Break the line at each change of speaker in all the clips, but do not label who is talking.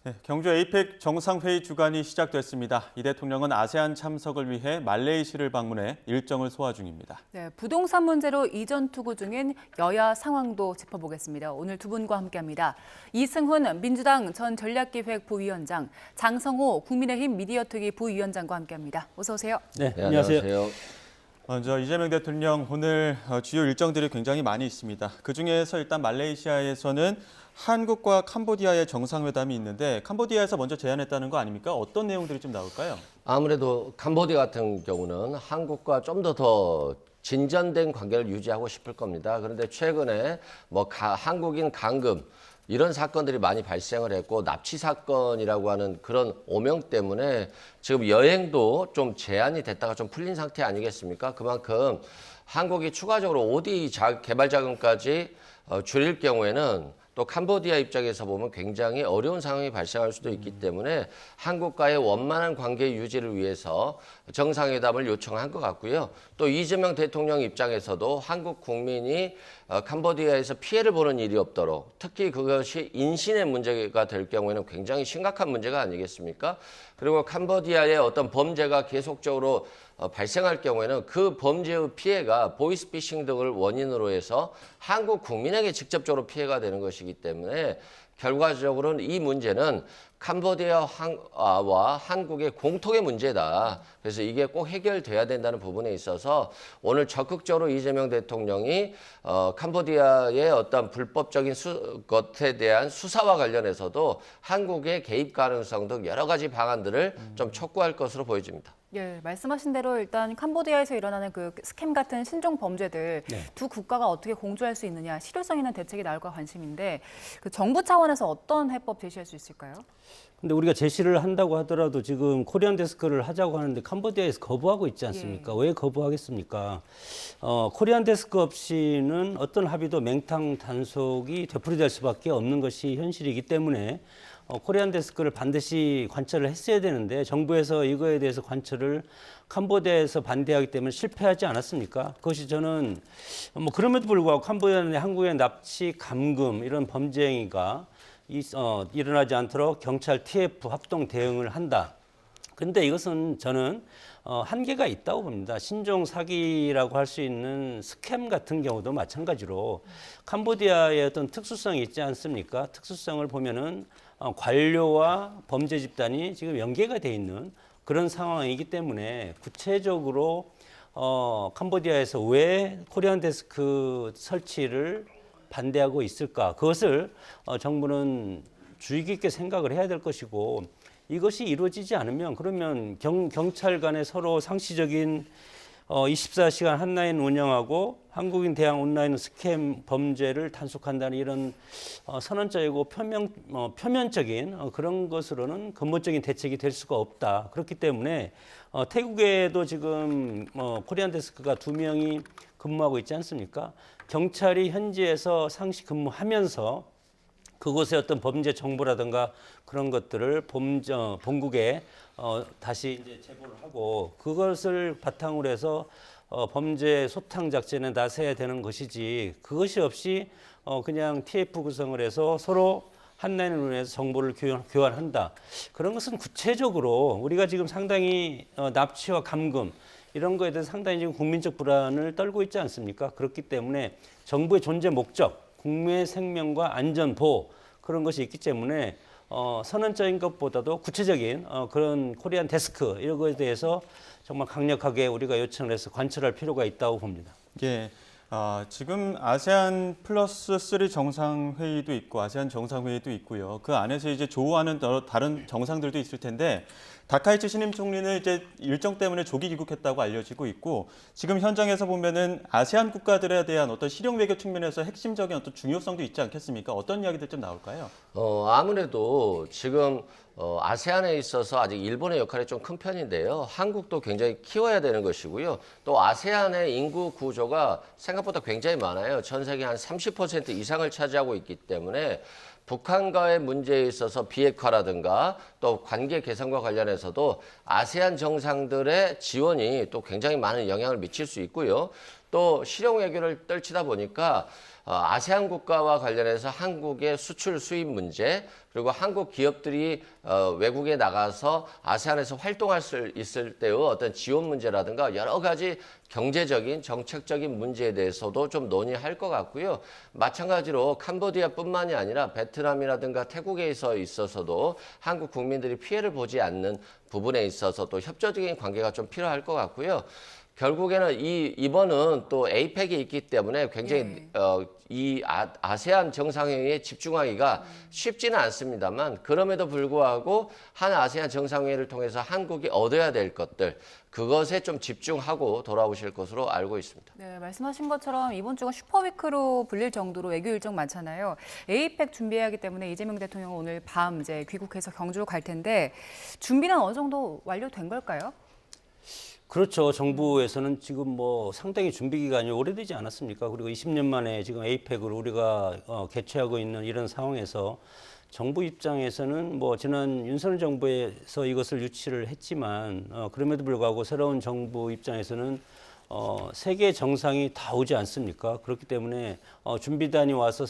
네, 경주 에이펙 정상회의 주간이 시작됐습니다. 이 대통령은 아세안 참석을 위해 말레이시아를 방문해 일정을 소화 중입니다.
네, 부동산 문제로 이전 투구 중인 여야 상황도 짚어보겠습니다. 오늘 두 분과 함께합니다. 이승훈 민주당 전 전략기획 부위원장, 장성호 국민의힘 미디어특위 부위원장과 함께합니다. 어서 오세요.
네, 안녕하세요.
먼저 이재명 대통령 오늘 주요 일정들이 굉장히 많이 있습니다. 그중에서 일단 말레이시아에서는 한국과 캄보디아의 정상회담이 있는데 캄보디아에서 먼저 제안했다는 거 아닙니까? 어떤 내용들이 좀 나올까요?
아무래도 캄보디아 같은 경우는 한국과 좀 더 진전된 관계를 유지하고 싶을 겁니다. 그런데 최근에 한국인 감금 이런 사건들이 많이 발생을 했고 납치 사건이라고 하는 그런 오명 때문에 지금 여행도 좀 제한이 됐다가 좀 풀린 상태 아니겠습니까? 그만큼 한국이 추가적으로 OD 개발 자금까지 줄일 경우에는 또 캄보디아 입장에서 보면 굉장히 어려운 상황이 발생할 수도 있기 때문에 한국과의 원만한 관계 유지를 위해서 정상회담을 요청한 것 같고요. 또 이재명 대통령 입장에서도 한국 국민이 캄보디아에서 피해를 보는 일이 없도록 특히 그것이 인신의 문제가 될 경우에는 굉장히 심각한 문제가 아니겠습니까? 그리고 캄보디아의 어떤 범죄가 계속적으로 발생할 경우에는 그 범죄의 피해가 보이스피싱 등을 원인으로 해서 한국 국민에게 직접적으로 피해가 되는 것이기 때문에 결과적으로는 이 문제는 캄보디아와 한국의 공통의 문제다. 그래서 이게 꼭 해결돼야 된다는 부분에 있어서 오늘 적극적으로 이재명 대통령이 캄보디아의 어떤 불법적인 것에 대한 수사와 관련해서도 한국의 개입 가능성 등 여러 가지 방안들을 좀 촉구할 것으로 보여집니다.
예, 말씀하신 대로 일단 캄보디아에서 일어나는 그 스캠 같은 신종 범죄들 두 국가가 어떻게 공조할 수 있느냐, 실효성 있는 대책이 나올까 관심인데 그 정부 차원에서 어떤 해법 제시할 수 있을까요?
근데 우리가 제시를 한다고 하더라도 지금 코리안 데스크를 하자고 하는데 캄보디아에서 거부하고 있지 않습니까? 왜 거부하겠습니까? 코리안 데스크 없이는 어떤 합의도 맹탕 단속이 되풀이될 수밖에 없는 것이 현실이기 때문에 코리안 데스크를 반드시 관철을 했어야 되는데 정부에서 이거에 대해서 관철을 캄보디아에서 반대하기 때문에 실패하지 않았습니까? 그것이 저는 그럼에도 불구하고 캄보디아 내 한국의 납치, 감금 이런 범죄 행위가 일어나지 않도록 경찰 TF 합동 대응을 한다. 그런데 이것은 저는 한계가 있다고 봅니다. 신종 사기라고 할 수 있는 스캠 같은 경우도 마찬가지로 캄보디아의 어떤 특수성이 있지 않습니까? 특수성을 보면은 관료와 범죄 집단이 지금 연계가 돼 있는 그런 상황이기 때문에 구체적으로 캄보디아에서 왜 코리안 데스크 설치를 반대하고 있을까? 그것을 정부는 주의 깊게 생각을 해야 될 것이고 이것이 이루어지지 않으면 그러면 경찰 간에 서로 상시적인 24시간 한라인 운영하고 한국인 대항 온라인 스캠 범죄를 단속한다는 이런 선언적이고 표면적인 그런 것으로는 근본적인 대책이 될 수가 없다. 그렇기 때문에 태국에도 지금 코리안 데스크가 2명이 근무하고 있지 않습니까? 경찰이 현지에서 상시 근무하면서 그곳의 어떤 범죄 정보라든가 그런 것들을 본국에 다시 이제 제보를 하고 그것을 바탕으로 해서 범죄 소탕 작전에 나서야 되는 것이지 그것이 없이 그냥 TF 구성을 해서 서로 한라인을 위해서 정보를 교환한다. 그런 것은 구체적으로 우리가 지금 상당히 납치와 감금 이런 거에 대해서 상당히 지금 국민적 불안을 떨고 있지 않습니까? 그렇기 때문에 정부의 존재 목적 국민의 생명과 안전 보호 그런 것이 있기 때문에 선언적인 것보다도 구체적인 그런 코리안 데스크 이런 것에 대해서 정말 강력하게 우리가 요청을 해서 관철할 필요가 있다고 봅니다.
예, 지금 아세안 플러스 3 정상회의도 있고 아세안 정상회의도 있고요. 그 안에서 이제 조우하는 다른 정상들도 있을 텐데 다카이치 신임 총리는 이제 일정 때문에 조기 귀국했다고 알려지고 있고 지금 현장에서 보면은 아세안 국가들에 대한 어떤 실용 외교 측면에서 핵심적인 어떤 중요성도 있지 않겠습니까? 어떤 이야기들 좀 나올까요?
아무래도 지금 아세안에 있어서 아직 일본의 역할이 좀 큰 편인데요. 한국도 굉장히 키워야 되는 것이고요. 또 아세안의 인구 구조가 생각보다 굉장히 많아요. 전 세계 한 30% 이상을 차지하고 있기 때문에 북한과의 문제에 있어서 비핵화라든가 또 관계 개선과 관련해서도 아세안 정상들의 지원이 또 굉장히 많은 영향을 미칠 수 있고요. 또 실용 외교를 떨치다 보니까 아세안 국가와 관련해서 한국의 수출 수입 문제, 그리고 한국 기업들이 외국에 나가서 아세안에서 활동할 수 있을 때의 어떤 지원 문제라든가 여러 가지 경제적인 정책적인 문제에 대해서도 좀 논의할 것 같고요. 마찬가지로 캄보디아뿐만이 아니라 베트남이라든가 태국에 있어서도 한국 국민들이 피해를 보지 않는 부분에 있어서 또 협조적인 관계가 좀 필요할 것 같고요. 결국에는 이번은 또 에이펙이 있기 때문에 굉장히 이 아세안 정상회의에 집중하기가 쉽지는 않습니다만, 그럼에도 불구하고 한 아세안 정상회의를 통해서 한국이 얻어야 될 것들, 그것에 좀 집중하고 돌아오실 것으로 알고 있습니다.
네, 말씀하신 것처럼 이번 주가 슈퍼위크로 불릴 정도로 외교 일정 많잖아요. 에이펙 준비해야 하기 때문에 이재명 대통령은 오늘 밤 이제 귀국해서 경주로 갈 텐데 준비는 어느 정도 완료된 걸까요?
그렇죠. 정부에서는 지금 뭐 상당히 준비 기간이 오래되지 않았습니까? 그리고 20년 만에 지금 에이펙을 우리가 개최하고 있는 이런 상황에서 정부 입장에서는 뭐 지난 윤석열 정부에서 이것을 유치를 했지만 그럼에도 불구하고 새로운 정부 입장에서는 세계 정상이 다 오지 않습니까? 그렇기 때문에 준비단이 와서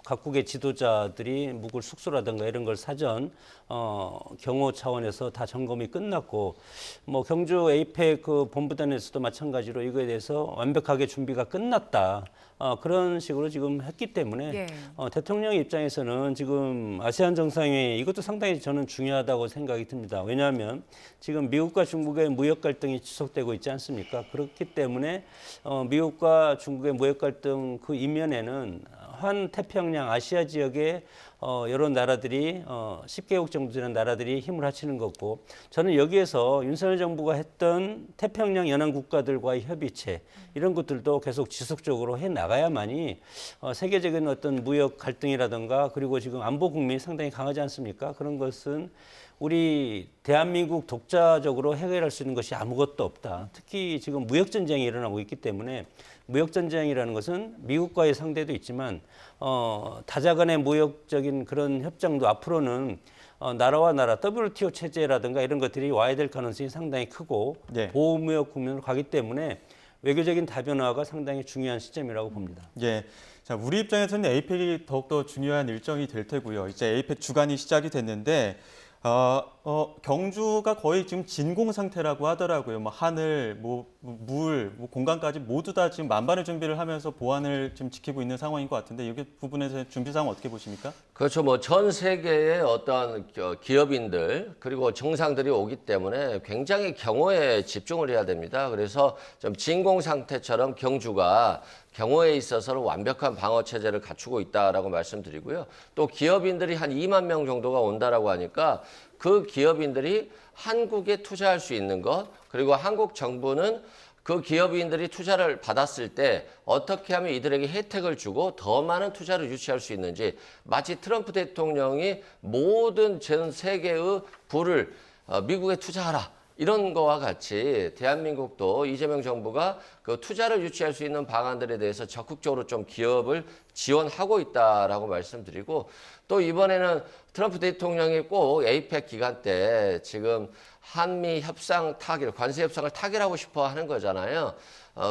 각국의 지도자들이 묵을 숙소라든가 이런 걸 사전 경호 차원에서 다 점검이 끝났고, 뭐 경주 에이펙 그 본부단에서도 마찬가지로 이거에 대해서 완벽하게 준비가 끝났다. 그런 식으로 지금 했기 때문에 대통령 입장에서는 지금 아세안 정상회의 이것도 상당히 저는 중요하다고 생각이 듭니다. 왜냐하면 지금 미국과 중국의 무역 갈등이 지속되고 있지 않습니까? 그렇기 때문에 미국과 중국의 무역 갈등 그 이면에는 한 태평양 아시아 지역의 여러 나라들이 10개국 정도 되는 나라들이 힘을 합치는 거고, 저는 여기에서 윤석열 정부가 했던 태평양 연안 국가들과의 협의체 이런 것들도 계속 지속적으로 해 나가야만이 세계적인 어떤 무역 갈등이라든가, 그리고 지금 안보 국면이 상당히 강하지 않습니까? 그런 것은 우리 대한민국 독자적으로 해결할 수 있는 것이 아무것도 없다. 특히 지금 무역 전쟁이 일어나고 있기 때문에, 무역 전쟁이라는 것은 미국과의 상대도 있지만 다자간의 무역적인 그런 협정도 앞으로는 나라와 나라 WTO 체제라든가 이런 것들이 와야 될 가능성이 상당히 크고 보호무역 국면으로 가기 때문에 외교적인 다변화가 상당히 중요한 시점이라고 봅니다.
예. 자, 우리 입장에서는 에이펙이 더욱더 중요한 일정이 될 테고요. 이제 에이펙 주간이 시작이 됐는데 경주가 거의 지금 진공 상태라고 하더라고요. 뭐 하늘, 물, 공간까지 모두 다 지금 만반의 준비를 하면서 보안을 지금 지키고 있는 상황인 것 같은데, 여기 부분에서 준비 상황 어떻게 보십니까?
그렇죠. 뭐 전 세계의 어떤 기업인들 그리고 정상들이 오기 때문에 굉장히 경호에 집중을 해야 됩니다. 그래서 좀 진공 상태처럼 경주가 경호에 있어서는 완벽한 방어 체제를 갖추고 있다라고 말씀드리고요. 또 기업인들이 한 2만 명 정도가 온다라고 하니까 그 기업인들이 한국에 투자할 수 있는 것, 그리고 한국 정부는 그 기업인들이 투자를 받았을 때 어떻게 하면 이들에게 혜택을 주고 더 많은 투자를 유치할 수 있는지, 마치 트럼프 대통령이 모든 전 세계의 부를 미국에 투자하라, 이런 거와 같이 대한민국도 이재명 정부가 그 투자를 유치할 수 있는 방안들에 대해서 적극적으로 좀 기업을 지원하고 있다라고 말씀드리고, 또 이번에는 트럼프 대통령이 꼭 에이펙 기간 때 지금 한미 협상 타결, 관세 협상을 타결하고 싶어 하는 거잖아요.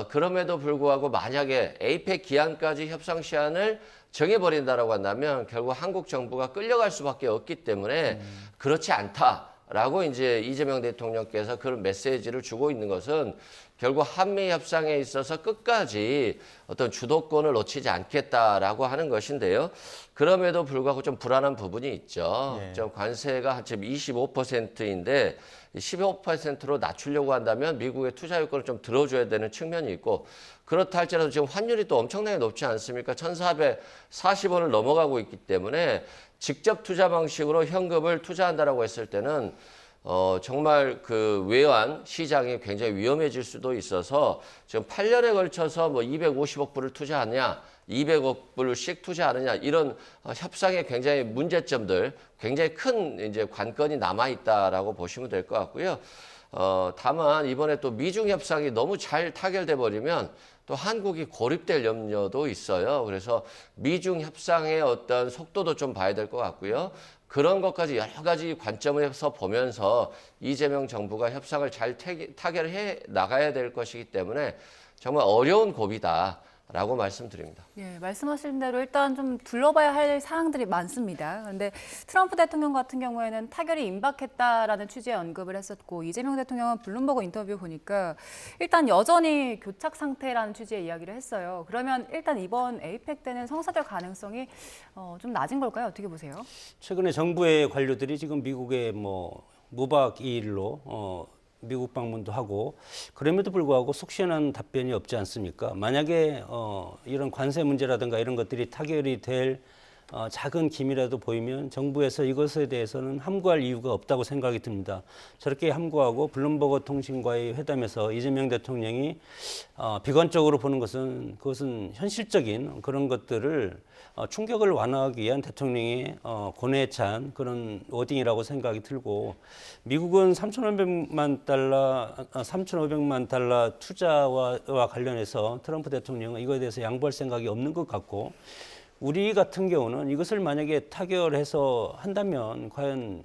그럼에도 불구하고 만약에 에이펙 기한까지 협상 시한을 정해버린다라고 한다면 결국 한국 정부가 끌려갈 수밖에 없기 때문에 그렇지 않다. 라고 이제 이재명 대통령께서 그런 메시지를 주고 있는 것은 결국 한미 협상에 있어서 끝까지 어떤 주도권을 놓치지 않겠다라고 하는 것인데요. 그럼에도 불구하고 좀 불안한 부분이 있죠. 좀 관세가 지금 25%인데 15%로 낮추려고 한다면 미국의 투자 요건을 좀 들어줘야 되는 측면이 있고, 그렇다 할지라도 지금 환율이 또 엄청나게 높지 않습니까? 1,440원을 넘어가고 있기 때문에 직접 투자 방식으로 현금을 투자한다라고 했을 때는 정말 그 외환 시장이 굉장히 위험해질 수도 있어서 지금 8년에 걸쳐서 뭐 250억 불을 투자하냐, 200억 불씩 투자하느냐, 이런 협상의 굉장히 문제점들, 굉장히 큰 이제 관건이 남아 있다라고 보시면 될 것 같고요. 다만 이번에 또 미중 협상이 너무 잘 타결돼 버리면 또 한국이 고립될 염려도 있어요. 그래서 미중 협상의 어떤 속도도 좀 봐야 될 것 같고요. 그런 것까지 여러 가지 관점에서 보면서 이재명 정부가 협상을 잘 타결해 나가야 될 것이기 때문에 정말 어려운 고비다. 라고 말씀드립니다.
예, 말씀하신 대로 일단 좀 둘러봐야 할 사항들이 많습니다. 그런데 트럼프 대통령 같은 경우에는 타결이 임박했다라는 취지의 언급을 했었고 이재명 대통령은 블룸버그 인터뷰 보니까 일단 여전히 교착 상태라는 취지의 이야기를 했어요. 그러면 일단 이번 에이펙 때는 성사될 가능성이 좀 낮은 걸까요? 어떻게 보세요?
최근에 정부의 관료들이 지금 미국에 뭐 무박 2일로 미국 방문도 하고 그럼에도 불구하고 속 시원한 답변이 없지 않습니까? 만약에 이런 관세 문제라든가 이런 것들이 타결이 될 작은 기미라도 보이면 정부에서 이것에 대해서는 함구할 이유가 없다고 생각이 듭니다. 저렇게 함구하고 블룸버그 통신과의 회담에서 이재명 대통령이 비관적으로 보는 것은 그것은 현실적인 그런 것들을 충격을 완화하기 위한 대통령의 고뇌에 찬 그런 워딩이라고 생각이 들고 미국은 3,500만 달러 투자와 관련해서 트럼프 대통령은 이거에 대해서 양보할 생각이 없는 것 같고 우리 같은 경우는 이것을 만약에 타결해서 한다면 과연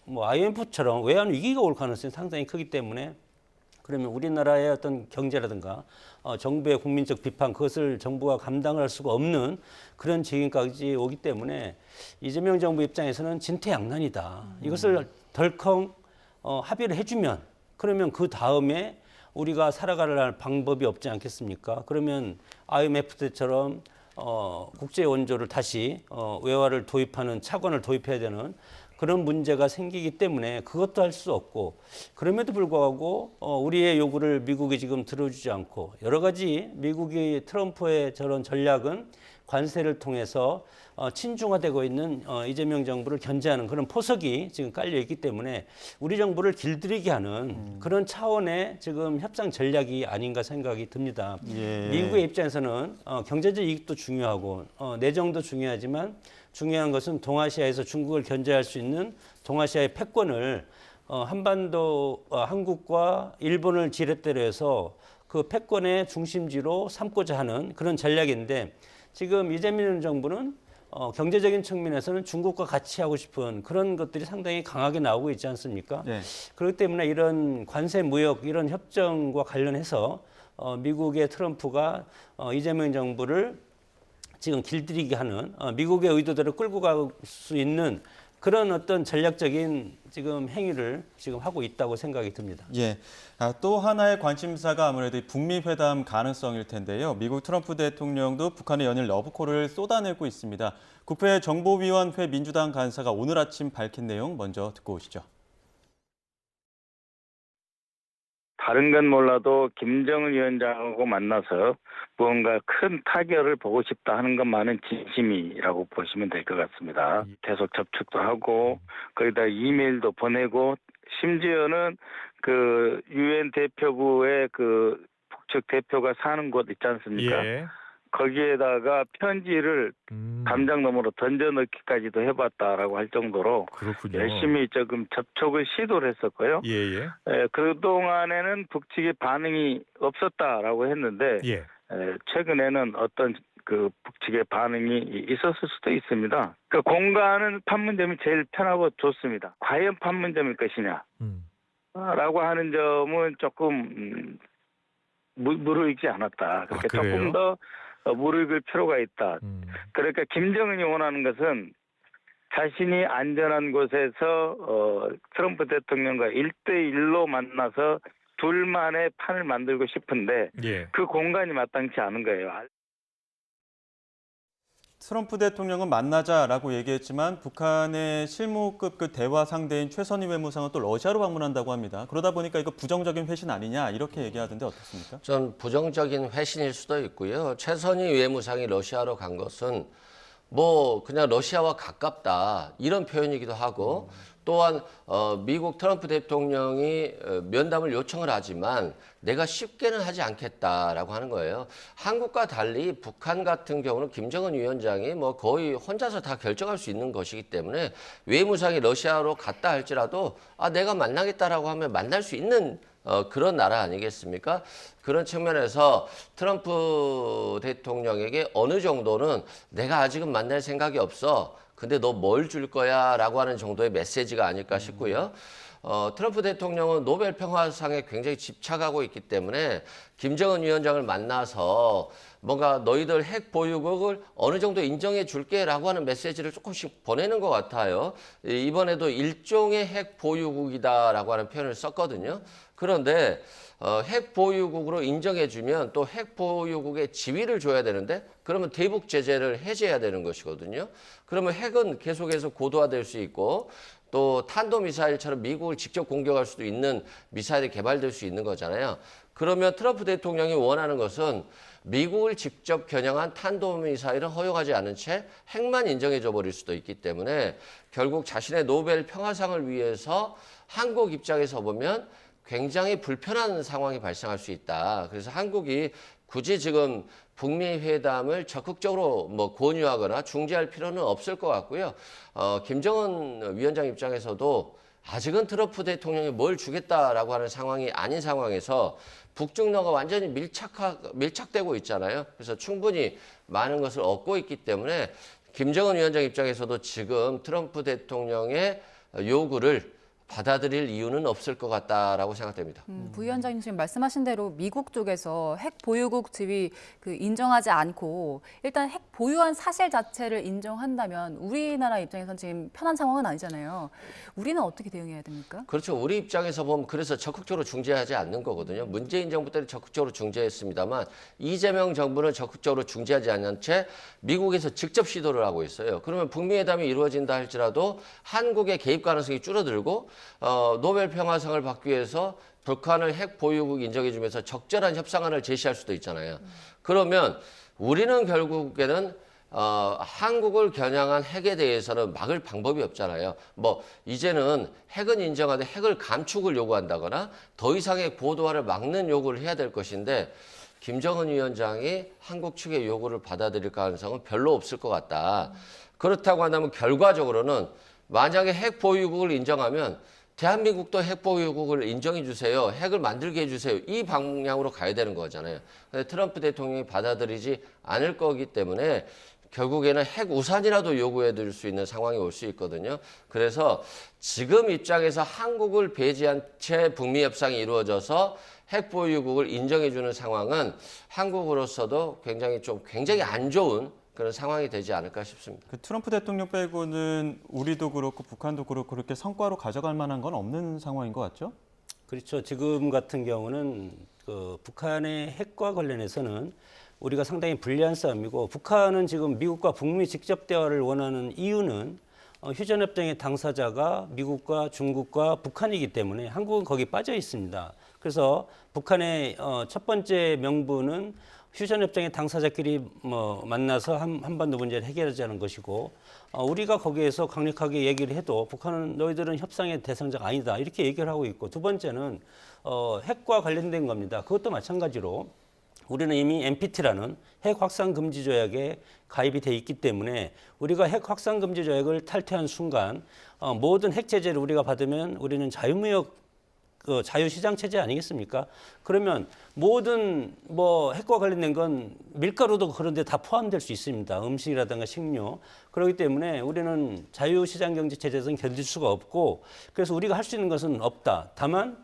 뭐 IMF처럼 외환 위기가 올 가능성이 상당히 크기 때문에 그러면 우리나라의 어떤 경제라든가 정부의 국민적 비판 그것을 정부가 감당을 할 수가 없는 그런 지경까지 오기 때문에 이재명 정부 입장에서는 진퇴양난이다. 이것을 덜컹 합의를 해주면 그러면 그 다음에 우리가 살아갈 방법이 없지 않겠습니까? 그러면 IMF 때처럼 국제 원조를 다시 외화를 도입하는 차관을 도입해야 되는 그런 문제가 생기기 때문에 그것도 할 수 없고 그럼에도 불구하고 우리의 요구를 미국이 지금 들어주지 않고 여러 가지 미국이 트럼프의 저런 전략은 관세를 통해서 친중화되고 있는 이재명 정부를 견제하는 그런 포석이 지금 깔려 있기 때문에 우리 정부를 길들이게 하는 그런 차원의 지금 협상 전략이 아닌가 생각이 듭니다.
예.
미국의 입장에서는 경제적 이익도 중요하고 내정도 중요하지만 중요한 것은 동아시아에서 중국을 견제할 수 있는 동아시아의 패권을 한반도 한국과 일본을 지렛대로 해서 그 패권의 중심지로 삼고자 하는 그런 전략인데 지금 이재명 정부는 경제적인 측면에서는 중국과 같이 하고 싶은 그런 것들이 상당히 강하게 나오고 있지 않습니까?
네.
그렇기 때문에 이런 관세 무역 이런 협정과 관련해서 미국의 트럼프가 이재명 정부를 지금 길들이게 하는 미국의 의도대로 끌고 갈 수 있는 그런 어떤 전략적인 지금 행위를 지금 하고 있다고 생각이 듭니다.
예. 또 하나의 관심사가 아무래도 이 북미 회담 가능성일 텐데요. 미국 트럼프 대통령도 북한의 연일 러브콜을 쏟아내고 있습니다. 국회 정보위원회 민주당 간사가 오늘 아침 밝힌 내용 먼저 듣고 오시죠.
다른 건 몰라도 김정은 위원장하고 만나서 무언가 큰 타결을 보고 싶다 하는 것만은 진심이라고 보시면 될 것 같습니다. 계속 접촉도 하고 거기다 이메일도 보내고 심지어는 그 유엔 대표부의 그 북측 대표가 사는 곳 있지 않습니까?
예.
거기에다가 편지를 담장 너머로 던져넣기까지도 해봤다라고 할 정도로
그렇군요.
열심히 조금 접촉을 시도를 했었고요.
예예.
그동안에는 북측의 반응이 없었다라고 했는데
예.
최근에는 어떤 그 북측의 반응이 있었을 수도 있습니다. 그 공간은 판문점이 제일 편하고 좋습니다. 과연 판문점일 것이냐 라고 하는 점은 조금 무르익지 않았다. 그러니까
그래요?
조금 더 무르익을 필요가 있다. 그러니까 김정은이 원하는 것은 자신이 안전한 곳에서 트럼프 대통령과 1대1로 만나서 둘만의 판을 만들고 싶은데
예.
그 공간이 마땅치 않은 거예요.
트럼프 대통령은 만나자라고 얘기했지만 북한의 실무급 그 대화 상대인 최선희 외무상은 또 러시아로 방문한다고 합니다. 그러다 보니까 이거 부정적인 회신 아니냐 이렇게 얘기하던데 어떻습니까?
전 부정적인 회신일 수도 있고요. 최선희 외무상이 러시아로 간 것은 뭐 그냥 러시아와 가깝다 이런 표현이기도 하고 또한 미국 트럼프 대통령이 면담을 요청을 하지만 내가 쉽게는 하지 않겠다라고 하는 거예요. 한국과 달리 북한 같은 경우는 김정은 위원장이 뭐 거의 혼자서 다 결정할 수 있는 것이기 때문에 외무상이 러시아로 갔다 할지라도 내가 만나겠다라고 하면 만날 수 있는 그런 나라 아니겠습니까? 그런 측면에서 트럼프 대통령에게 어느 정도는 내가 아직은 만날 생각이 없어. 근데 너 뭘 줄 거야? 라고 하는 정도의 메시지가 아닐까 싶고요. 트럼프 대통령은 노벨 평화상에 굉장히 집착하고 있기 때문에 김정은 위원장을 만나서 뭔가 너희들 핵 보유국을 어느 정도 인정해 줄게라고 하는 메시지를 조금씩 보내는 것 같아요. 이번에도 일종의 핵 보유국이다라고 하는 표현을 썼거든요. 그런데 핵 보유국으로 인정해주면 또 핵 보유국의 지위를 줘야 되는데 그러면 대북 제재를 해제해야 되는 것이거든요. 그러면 핵은 계속해서 고도화될 수 있고 또 탄도미사일처럼 미국을 직접 공격할 수도 있는 미사일이 개발될 수 있는 거잖아요. 그러면 트럼프 대통령이 원하는 것은 미국을 직접 겨냥한 탄도미사일은 허용하지 않은 채 핵만 인정해줘 버릴 수도 있기 때문에 결국 자신의 노벨 평화상을 위해서 한국 입장에서 보면 굉장히 불편한 상황이 발생할 수 있다. 그래서 한국이 굳이 지금 북미 회담을 적극적으로 권유하거나 중지할 필요는 없을 것 같고요. 김정은 위원장 입장에서도 아직은 트럼프 대통령이 뭘 주겠다라고 하는 상황이 아닌 상황에서 북중러가 완전히 밀착되고 있잖아요. 그래서 충분히 많은 것을 얻고 있기 때문에 김정은 위원장 입장에서도 지금 트럼프 대통령의 요구를 받아들일 이유는 없을 것 같다라고 생각됩니다.
부위원장님 지금 말씀하신 대로 미국 쪽에서 핵 보유국 지위 인정하지 않고 일단 핵 보유한 사실 자체를 인정한다면 우리나라 입장에서는 지금 편한 상황은 아니잖아요. 우리는 어떻게 대응해야 됩니까?
그렇죠. 우리 입장에서 보면 그래서 적극적으로 중재하지 않는 거거든요. 문재인 정부 때는 적극적으로 중재했습니다만 이재명 정부는 적극적으로 중재하지 않는 채 미국에서 직접 시도를 하고 있어요. 그러면 북미 회담이 이루어진다 할지라도 한국의 개입 가능성이 줄어들고 노벨 평화상을 받기 위해서 북한을 핵 보유국 인정해주면서 적절한 협상안을 제시할 수도 있잖아요. 그러면 우리는 결국에는 한국을 겨냥한 핵에 대해서는 막을 방법이 없잖아요. 이제는 핵은 인정하되 핵을 감축을 요구한다거나 더 이상의 고도화를 막는 요구를 해야 될 것인데 김정은 위원장이 한국 측의 요구를 받아들일 가능성은 별로 없을 것 같다. 그렇다고 한다면 결과적으로는 만약에 핵 보유국을 인정하면 대한민국도 핵 보유국을 인정해 주세요. 핵을 만들게 해주세요. 이 방향으로 가야 되는 거잖아요. 근데 트럼프 대통령이 받아들이지 않을 거기 때문에 결국에는 핵 우산이라도 요구해 드릴 수 있는 상황이 올 수 있거든요. 그래서 지금 입장에서 한국을 배제한 채 북미 협상이 이루어져서 핵 보유국을 인정해 주는 상황은 한국으로서도 굉장히 안 좋은 그런 상황이 되지 않을까 싶습니다.
그 트럼프 대통령 빼고는 우리도 그렇고 북한도 그렇고 그렇게 성과로 가져갈 만한 건 없는 상황인 것 같죠?
그렇죠. 지금 같은 경우는 북한의 핵과 관련해서는 우리가 상당히 불리한 싸움이고 북한은 지금 미국과 북미 직접 대화를 원하는 이유는 휴전협정의 당사자가 미국과 중국과 북한이기 때문에 한국은 거기 빠져 있습니다. 그래서 북한의 첫 번째 명분은 휴전협정의 당사자끼리 만나서 한반도 문제를 해결하자는 것이고 우리가 거기에서 강력하게 얘기를 해도 북한은 너희들은 협상의 대상자가 아니다 이렇게 얘기를 하고 있고 두 번째는 핵과 관련된 겁니다. 그것도 마찬가지로 우리는 이미 NPT라는 핵 확산 금지 조약에 가입이 돼 있기 때문에 우리가 핵 확산 금지 조약을 탈퇴한 순간 모든 핵 제재를 우리가 받으면 우리는 자유무역 자유시장 체제 아니겠습니까? 그러면 모든 핵과 관련된 건 밀가루도 그런데 다 포함될 수 있습니다. 음식이라든가 식료. 그렇기 때문에 우리는 자유시장 경제 체제에서는 견딜 수가 없고 그래서 우리가 할 수 있는 것은 없다. 다만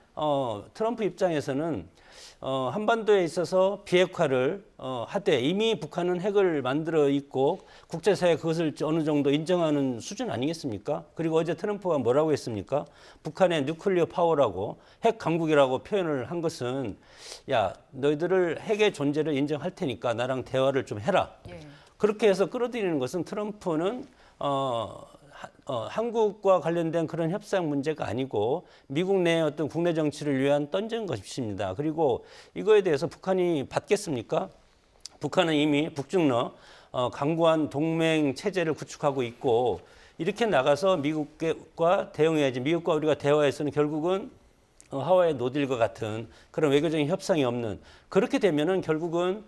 트럼프 입장에서는 한반도에 있어서 비핵화를 하되 이미 북한은 핵을 만들어 있고 국제사회 그것을 어느 정도 인정하는 수준 아니겠습니까? 그리고 어제 트럼프가 뭐라고 했습니까? 북한의 뉴클리어 파워라고 핵 강국이라고 표현을 한 것은 야 너희들을 핵의 존재를 인정할 테니까 나랑 대화를 좀 해라. 예. 그렇게 해서 끌어들이는 것은 트럼프는 한국과 관련된 그런 협상 문제가 아니고 미국 내 어떤 국내 정치를 위한 던진 것입니다. 그리고 이거에 대해서 북한이 받겠습니까? 북한은 이미 북중러 강구한 동맹 체제를 구축하고 있고 이렇게 나가서 미국과 대응해야지. 미국과 우리가 대화에서는 결국은 하와이 노딜과 같은 그런 외교적인 협상이 없는 그렇게 되면은 결국은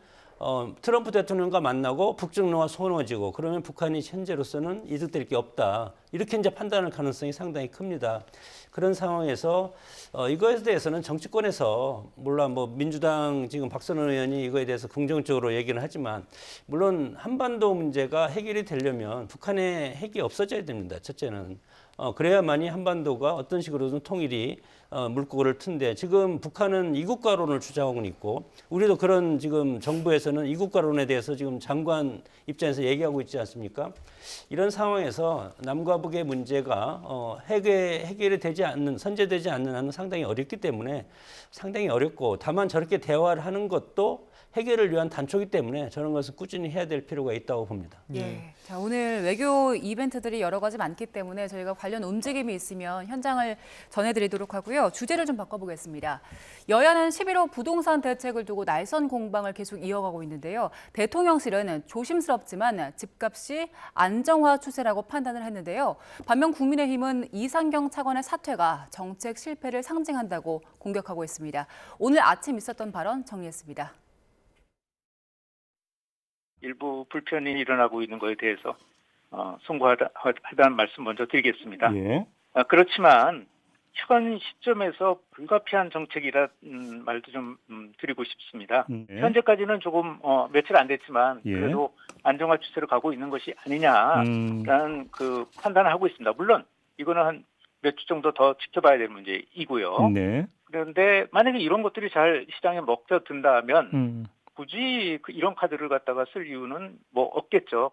트럼프 대통령과 만나고 북중러가 소원해지고 그러면 북한이 현재로서는 이득될 게 없다. 이렇게 이제 판단할 가능성이 상당히 큽니다. 그런 상황에서 이거에 대해서는 정치권에서 물론 뭐 민주당 지금 박선원 의원이 이거에 대해서 긍정적으로 얘기는 하지만 물론 한반도 문제가 해결이 되려면 북한의 핵이 없어져야 됩니다. 첫째는. 그래야만이 한반도가 어떤 식으로든 통일이 물꼬를 튼데 지금 북한은 이국가론을 주장하고 있고 우리도 그런 지금 정부에서는 이국가론에 대해서 지금 장관 입장에서 얘기하고 있지 않습니까? 이런 상황에서 남과 북의 문제가 해결이 되지 않는, 선제되지 않는 한은 상당히 어렵기 때문에 상당히 어렵고 다만 저렇게 대화를 하는 것도 해결을 위한 단초이기 때문에 저런 것은 꾸준히 해야 될 필요가 있다고 봅니다.
예. 자, 오늘 외교 이벤트들이 여러 가지 많기 때문에 저희가 관련 움직임이 있으면 현장을 전해드리도록 하고요. 주제를 좀 바꿔보겠습니다. 여야는 11호 부동산 대책을 두고 날선 공방을 계속 이어가고 있는데요. 대통령실은 조심스럽지만 집값이 안정화 추세라고 판단을 했는데요. 반면 국민의힘은 이상경 차관의 사퇴가 정책 실패를 상징한다고 공격하고 있습니다. 오늘 아침 있었던 발언 정리했습니다.
일부 불편이 일어나고 있는 것에 대해서 송구하다는 말씀 먼저 드리겠습니다.
예.
그렇지만 현 시점에서 불가피한 정책이라 말도 좀 드리고 싶습니다.
예.
현재까지는 조금 며칠 안 됐지만
예.
그래도 안정화 추세로 가고 있는 것이 아니냐라는 그 판단을 하고 있습니다. 물론 이거는 한 몇 주 정도 더 지켜봐야 될 문제이고요.
네.
그런데 만약에 이런 것들이 잘 시장에 먹혀든다면 굳이 이런 카드를 갖다가 쓸 이유는 뭐 없겠죠.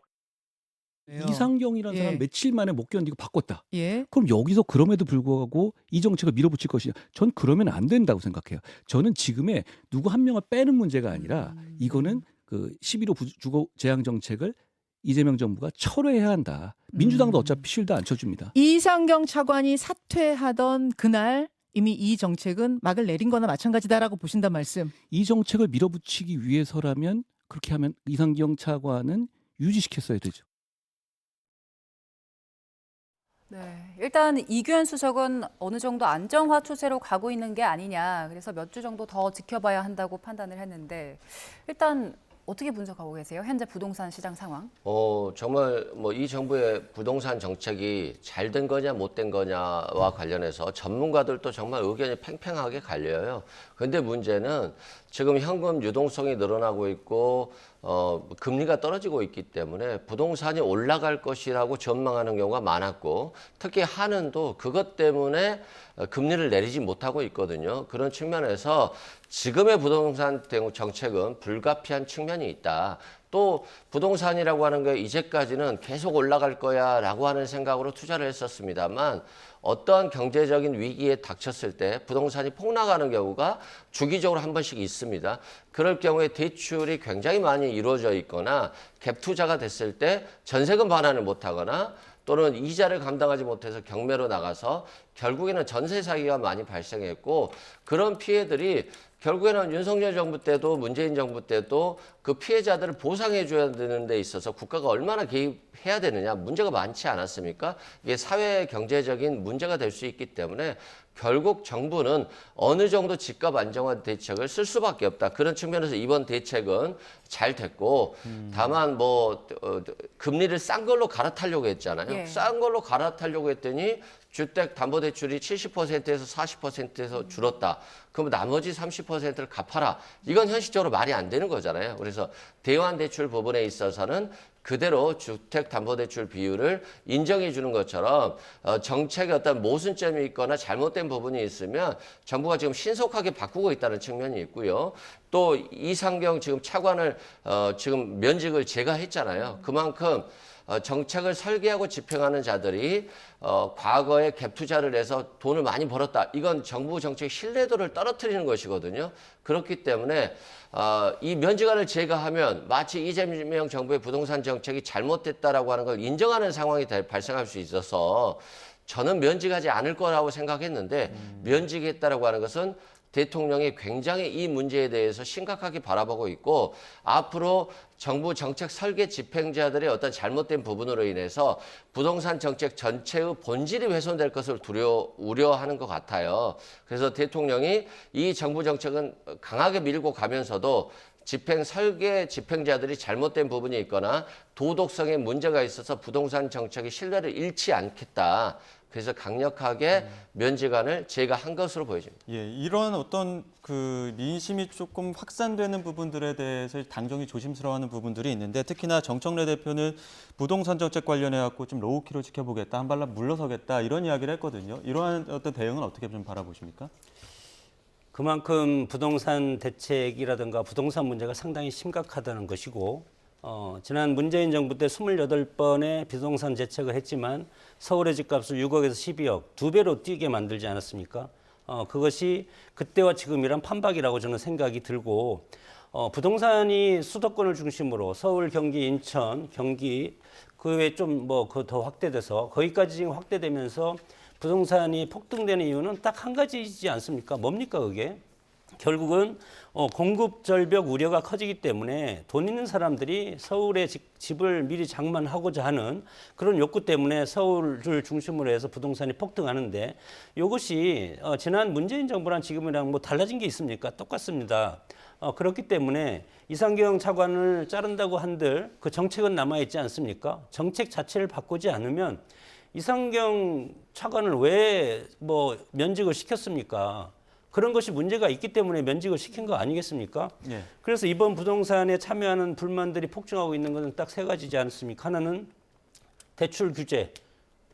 이상경이라는
예.
사람 며칠 만에 못 견디고 바꿨다.
예.
그럼 여기서 그럼에도 불구하고 이 정책을 밀어붙일 것이냐? 전 그러면 안 된다고 생각해요. 저는 지금의 누구 한 명을 빼는 문제가 아니라 이거는 그 11호 주거 재앙 정책을 이재명 정부가 철회해야 한다. 민주당도 어차피 실드 안 쳐줍니다.
이상경 차관이 사퇴하던 그날 이미 이 정책은 막을 내린 거나 마찬가지다라고 보신단 말씀.
이 정책을 밀어붙이기 위해서라면 그렇게 하면 이상경 차관은 유지시켰어야 되죠.
네, 일단 이규현 수석은 어느 정도 안정화 추세로 가고 있는 게 아니냐. 그래서 몇 주 정도 더 지켜봐야 한다고 판단을 했는데 일단 어떻게 분석하고 계세요? 현재 부동산 시장 상황?
정말 뭐 이 정부의 부동산 정책이 잘 된 거냐 못 된 거냐와 관련해서 전문가들도 정말 의견이 팽팽하게 갈려요. 그런데 문제는 지금 현금 유동성이 늘어나고 있고 금리가 떨어지고 있기 때문에 부동산이 올라갈 것이라고 전망하는 경우가 많았고 특히 한은도 그것 때문에 금리를 내리지 못하고 있거든요. 그런 측면에서 지금의 부동산 정책은 불가피한 측면이 있다. 또 부동산이라고 하는 게 이제까지는 계속 올라갈 거야 라고 하는 생각으로 투자를 했었습니다만 어떠한 경제적인 위기에 닥쳤을 때 부동산이 폭락하는 경우가 주기적으로 한 번씩 있습니다. 그럴 경우에 대출이 굉장히 많이 이루어져 있거나 갭 투자가 됐을 때 전세금 반환을 못하거나 또는 이자를 감당하지 못해서 경매로 나가서 결국에는 전세 사기가 많이 발생했고 그런 피해들이 결국에는 윤석열 정부 때도 문재인 정부 때도 그 피해자들을 보상해 줘야 되는 데 있어서 국가가 얼마나 개입해야 되느냐 문제가 많지 않았습니까? 이게 사회 경제적인 문제가 될 수 있기 때문에 결국 정부는 어느 정도 집값 안정화 대책을 쓸 수밖에 없다. 그런 측면에서 이번 대책은 잘 됐고 다만 뭐 금리를 싼 걸로 갈아타려고 했잖아요.
예.
싼 걸로 갈아타려고 했더니 주택담보대출이 70%에서 40%에서 줄었다. 그럼 나머지 30%를 갚아라. 이건 현실적으로 말이 안 되는 거잖아요. 그래서 대환대출 부분에 있어서는 그대로 주택담보대출 비율을 인정해 주는 것처럼 정책에 어떤 모순점이 있거나 잘못된 부분이 있으면 정부가 지금 신속하게 바꾸고 있다는 측면이 있고요. 또 이상경 지금 차관을 지금 면직을 제가 했잖아요. 그만큼 정책을 설계하고 집행하는 자들이 과거에 갭 투자를 해서 돈을 많이 벌었다. 이건 정부 정책 신뢰도를 떨어뜨리는 것이거든요. 그렇기 때문에 이 면직안을 제거하면 마치 이재명 정부의 부동산 정책이 잘못됐다라고 하는 걸 인정하는 상황이 발생할 수 있어서 저는 면직하지 않을 거라고 생각했는데 면직했다라고 하는 것은 대통령이 굉장히 이 문제에 대해서 심각하게 바라보고 있고 앞으로 정부 정책 설계 집행자들의 어떤 잘못된 부분으로 인해서 부동산 정책 전체의 본질이 훼손될 것을 우려하는 것 같아요. 그래서 대통령이 이 정부 정책은 강하게 밀고 가면서도 집행 설계 집행자들이 잘못된 부분이 있거나 도덕성에 문제가 있어서 부동산 정책의 신뢰를 잃지 않겠다. 그래서 강력하게 면제관을 제거한 것으로 보여집니다.
예, 이런 어떤 그 민심이 조금 확산되는 부분들에 대해서 당정이 조심스러워하는 부분들이 있는데 특히나 정청래 대표는 부동산 정책 관련해 갖고 좀 로우키로 지켜보겠다, 한 발짝 물러서겠다 이런 이야기를 했거든요. 이러한 어떤 대응은 어떻게 좀 바라보십니까?
그만큼 부동산 대책이라든가 부동산 문제가 상당히 심각하다는 것이고 지난 문재인 정부 때 28번의 부동산 대책을 했지만 서울의 집값을 6억에서 12억, 2배로 뛰게 만들지 않았습니까? 그것이 그때와 지금이란 판박이라고 저는 생각이 들고 부동산이 수도권을 중심으로 서울, 경기, 인천, 경기 그 외에 좀 뭐 그 더 확대돼서 거기까지 지금 확대되면서 부동산이 폭등되는 이유는 딱 한 가지이지 않습니까? 뭡니까 그게? 결국은 공급 절벽 우려가 커지기 때문에 돈 있는 사람들이 서울에 집을 미리 장만하고자 하는 그런 욕구 때문에 서울을 중심으로 해서 부동산이 폭등하는데 이것이 지난 문재인 정부랑 지금이랑 뭐 달라진 게 있습니까? 똑같습니다. 그렇기 때문에 이상경 차관을 자른다고 한들 그 정책은 남아있지 않습니까? 정책 자체를 바꾸지 않으면 이상경 차관을 왜 뭐 면직을 시켰습니까? 그런 것이 문제가 있기 때문에 면직을 시킨 거 아니겠습니까?
예.
그래서 이번 부동산에 참여하는 불만들이 폭증하고 있는 것은 딱 세 가지지 않습니까? 하나는 대출 규제,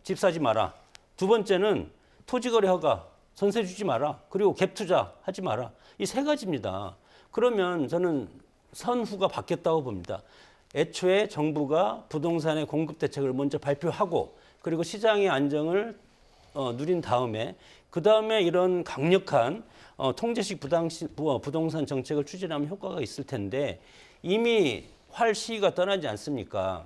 집 사지 마라. 두 번째는 토지거래 허가, 전세 주지 마라. 그리고 갭 투자 하지 마라. 이 세 가지입니다. 그러면 저는 선후가 바뀌었다고 봅니다. 애초에 정부가 부동산의 공급 대책을 먼저 발표하고 그리고 시장의 안정을 누린 다음에 그 다음에 이런 강력한 통제식 부동산 정책을 추진하면 효과가 있을 텐데 이미 활 시기가 떠나지 않습니까?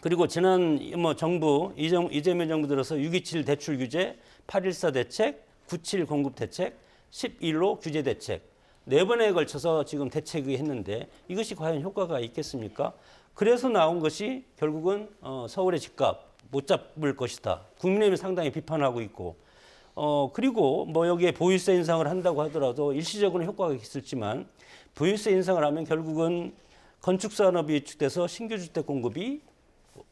그리고 지난 정부 이재명 정부 들어서 6.27 대출 규제, 8.14 대책, 9.7 공급 대책, 11호 규제 대책 4번에 걸쳐서 지금 대책이 했는데 이것이 과연 효과가 있겠습니까? 그래서 나온 것이 결국은 서울의 집값 못 잡을 것이다. 국민의힘이 상당히 비판하고 있고 그리고 뭐 여기에 보유세 인상을 한다고 하더라도 일시적으로는 효과가 있을지만 보유세 인상을 하면 결국은 건축산업이 위축돼서 신규 주택 공급이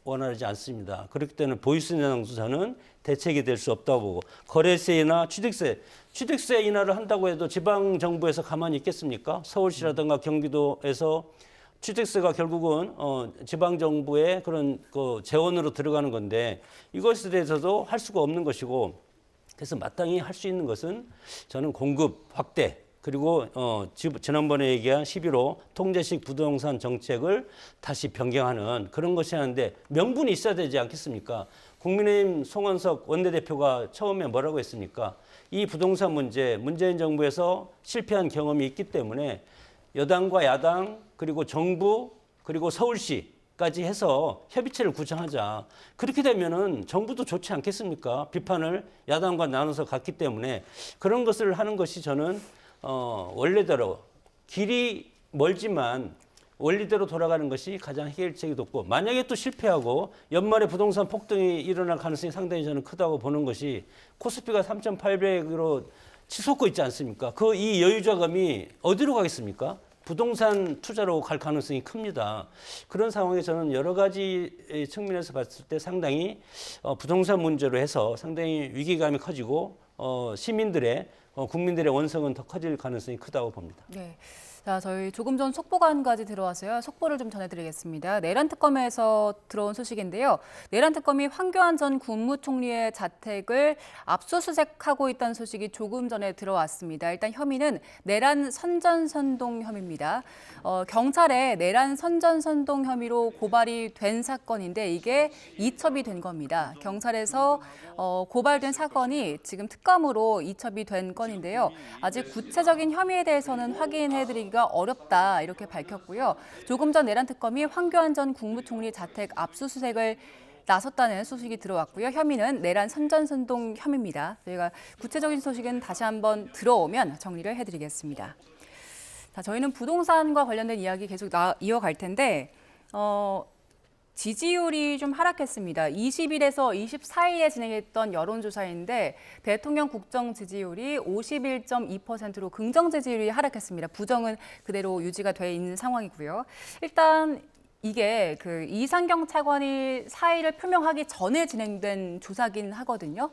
원활하지 않습니다. 그렇기 때문에 보유세 인상도 저는 대책이 될 수 없다고 보고 거래세나 취득세 인하를 한다고 해도 지방 정부에서 가만히 있겠습니까? 서울시라든가 경기도에서 취득세가 결국은 지방 정부의 그런 그 재원으로 들어가는 건데 이것에 대해서도 할 수가 없는 것이고 그래서 마땅히 할 수 있는 것은 저는 공급 확대 그리고 지난번에 얘기한 11호 통제식 부동산 정책을 다시 변경하는 그런 것이 하는데 명분이 있어야 되지 않겠습니까? 국민의힘 송원석 원내대표가 처음에 뭐라고 했습니까? 이 부동산 문제 문재인 정부에서 실패한 경험이 있기 때문에 여당과 야당 그리고 정부 그리고 서울시까지 해서 협의체를 구성하자. 그렇게 되면은 정부도 좋지 않겠습니까? 비판을 야당과 나눠서 갔기 때문에 그런 것을 하는 것이 저는 원래대로 길이 멀지만 원리대로 돌아가는 것이 가장 해결책이 높고 만약에 또 실패하고 연말에 부동산 폭등이 일어날 가능성이 상당히 저는 크다고 보는 것이 코스피가 3,800으로 치솟고 있지 않습니까? 그 이 여유 자금이 어디로 가겠습니까? 부동산 투자로 갈 가능성이 큽니다. 그런 상황에 저는 여러 가지 측면에서 봤을 때 상당히 부동산 문제로 해서 상당히 위기감이 커지고 국민들의 원성은 더 커질 가능성이 크다고 봅니다.
네. 자, 저희 조금 전 속보가 한 가지 들어와서요. 속보를 좀 전해드리겠습니다. 내란 특검에서 들어온 소식인데요. 내란 특검이 황교안 전 국무총리의 자택을 압수수색하고 있다는 소식이 조금 전에 들어왔습니다. 일단 혐의는 내란 선전선동 혐의입니다. 경찰에 내란 선전선동 혐의로 고발이 된 사건인데 이게 이첩이 된 겁니다. 경찰에서 고발된 사건이 지금 특검으로 이첩이 된 건인데요. 아직 구체적인 혐의에 대해서는 확인해드리기가 어렵다 이렇게 밝혔고요. 조금 전 내란 특검이 황교안 전 국무총리 자택 압수수색을 나섰다는 소식이 들어왔고요. 혐의는 내란 선전선동 혐의입니다. 저희가 구체적인 소식은 다시 한번 들어오면 정리를 해드리겠습니다. 자, 저희는 부동산과 관련된 이야기 계속 이어갈 텐데 지지율이 좀 하락했습니다. 20일에서 24일에 진행했던 여론조사인데 대통령 국정 지지율이 51.2%로 긍정 지지율이 하락했습니다. 부정은 그대로 유지가 돼 있는 상황이고요. 일단 이게 그 이상경 차관이 사의를 표명하기 전에 진행된 조사긴 하거든요.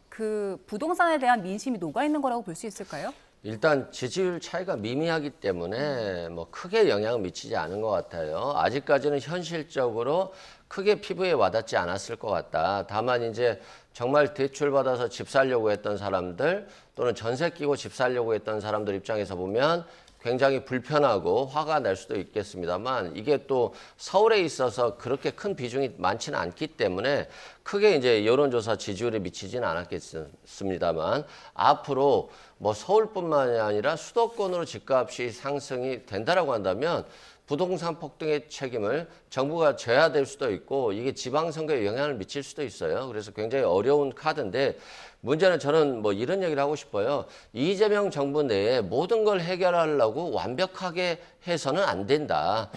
그 부동산에 대한 민심이 녹아 있는 거라고 볼 수 있을까요?
일단 지지율 차이가 미미하기 때문에 뭐 크게 영향을 미치지 않은 것 같아요. 아직까지는 현실적으로 크게 피부에 와닿지 않았을 것 같다. 다만 이제 정말 대출 받아서 집 살려고 했던 사람들 또는 전세 끼고 집 살려고 했던 사람들 입장에서 보면 굉장히 불편하고 화가 날 수도 있겠습니다만 이게 또 서울에 있어서 그렇게 큰 비중이 많지는 않기 때문에 크게 이제 여론조사 지지율에 미치지는 않았겠습니다만 앞으로 뭐 서울뿐만이 아니라 수도권으로 집값이 상승이 된다라고 한다면 부동산 폭등의 책임을 정부가 져야 될 수도 있고 이게 지방선거에 영향을 미칠 수도 있어요. 그래서 굉장히 어려운 카드인데 문제는 저는 뭐 이런 얘기를 하고 싶어요. 이재명 정부 내에 모든 걸 해결하려고 완벽하게 해서는 안 된다.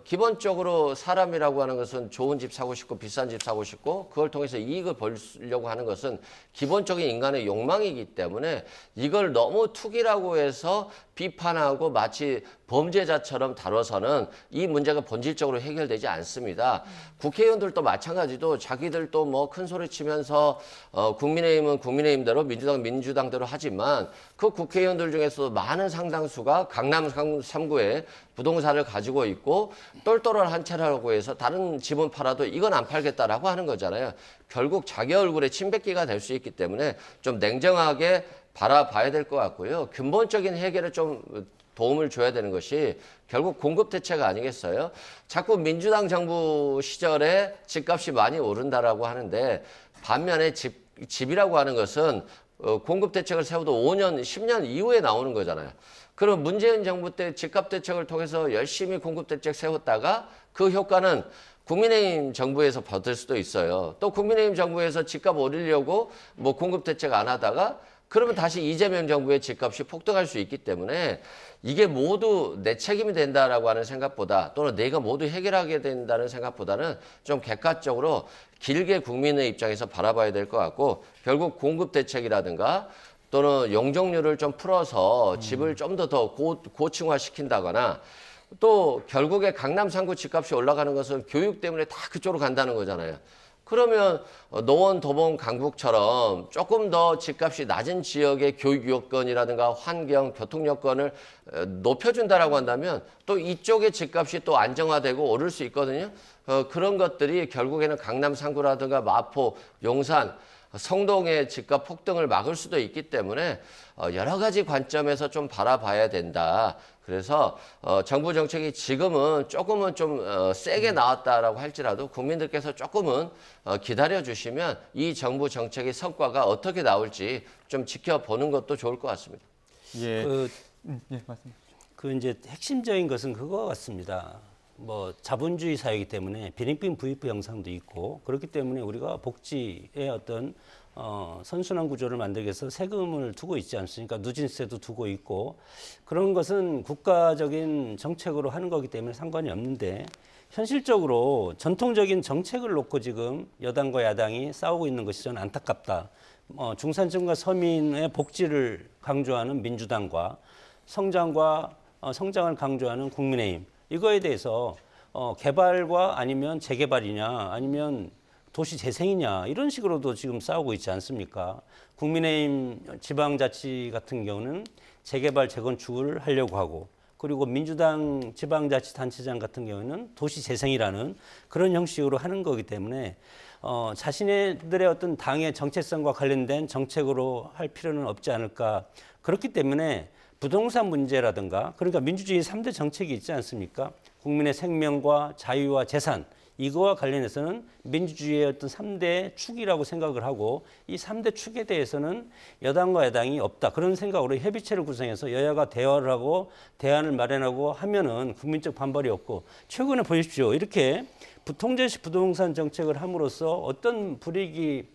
기본적으로 사람이라고 하는 것은 좋은 집 사고 싶고 비싼 집 사고 싶고 그걸 통해서 이익을 벌려고 하는 것은 기본적인 인간의 욕망이기 때문에 이걸 너무 투기라고 해서 비판하고 마치 범죄자처럼 다뤄서는 이 문제가 본질적으로 해결되지 않습니다. 국회의원들도 마찬가지도 자기들도 뭐 큰 소리 치면서 국민의힘은 국민의힘대로 민주당은 민주당대로 하지만 그 국회의원들 중에서도 많은 상당수가 강남 3구에 부동산을 가지고 있고 똘똘한 한 채라고 해서 다른 집은 팔아도 이건 안 팔겠다라고 하는 거잖아요. 결국 자기 얼굴에 침 뱉기가 될 수 있기 때문에 좀 냉정하게 바라봐야 될 것 같고요. 근본적인 해결에 좀 도움을 줘야 되는 것이 결국 공급 대책 아니겠어요? 자꾸 민주당 정부 시절에 집값이 많이 오른다라고 하는데 반면에 집이라고 하는 것은 공급 대책을 세워도 5년, 10년 이후에 나오는 거잖아요. 그럼 문재인 정부 때 집값 대책을 통해서 열심히 공급 대책 세웠다가 그 효과는 국민의힘 정부에서 받을 수도 있어요. 또 국민의힘 정부에서 집값 올리려고 뭐 공급 대책 안 하다가 그러면 다시 이재명 정부의 집값이 폭등할 수 있기 때문에 이게 모두 내 책임이 된다라고 하는 생각보다 또는 내가 모두 해결하게 된다는 생각보다는 좀 객관적으로 길게 국민의 입장에서 바라봐야 될 것 같고 결국 공급 대책이라든가 또는 용적률을 좀 풀어서 집을 좀 더 고층화시킨다거나 또 결국에 강남 3구 집값이 올라가는 것은 교육 때문에 다 그쪽으로 간다는 거잖아요. 그러면 노원, 도봉, 강북처럼 조금 더 집값이 낮은 지역의 교육 여건이라든가 환경, 교통 여건을 높여준다라고 한다면 또 이쪽의 집값이 또 안정화되고 오를 수 있거든요. 그런 것들이 결국에는 강남 3구라든가 마포, 용산, 성동의 집값 폭등을 막을 수도 있기 때문에 여러 가지 관점에서 좀 바라봐야 된다. 그래서 정부 정책이 지금은 조금은 좀 세게 나왔다라고 할지라도 국민들께서 조금은 기다려주시면 이 정부 정책의 성과가 어떻게 나올지 좀 지켜보는 것도 좋을 것 같습니다.
예, 예, 맞습니다.
그 이제 핵심적인 것은 그거 같습니다. 뭐 자본주의 사회이기 때문에 비링빈 부익부 형상도 있고 그렇기 때문에 우리가 복지의 어떤 선순환 구조를 만들기 위해서 세금을 두고 있지 않습니까? 누진세도 두고 있고 그런 것은 국가적인 정책으로 하는 거기 때문에 상관이 없는데 현실적으로 전통적인 정책을 놓고 지금 여당과 야당이 싸우고 있는 것이 저는 안타깝다. 중산층과 서민의 복지를 강조하는 민주당과 성장을 강조하는 국민의힘 이거에 대해서 개발과 아니면 재개발이냐 아니면 도시 재생이냐 이런 식으로도 지금 싸우고 있지 않습니까? 국민의힘 지방자치 같은 경우는 재개발 재건축을 하려고 하고 그리고 민주당 지방자치단체장 같은 경우는 도시 재생이라는 그런 형식으로 하는 거기 때문에 자신들의 어떤 당의 정체성과 관련된 정책으로 할 필요는 없지 않을까. 그렇기 때문에 부동산 문제라든가 그러니까 민주주의 3대 정책이 있지 않습니까? 국민의 생명과 자유와 재산 이거와 관련해서는 민주주의의 어떤 3대 축이라고 생각을 하고 이 3대 축에 대해서는 여당과 야당이 없다. 그런 생각으로 협의체를 구성해서 여야가 대화를 하고 대안을 마련하고 하면은 국민적 반발이 없고 최근에 보십시오. 이렇게 부통제식 부동산 정책을 함으로써 어떤 불이익이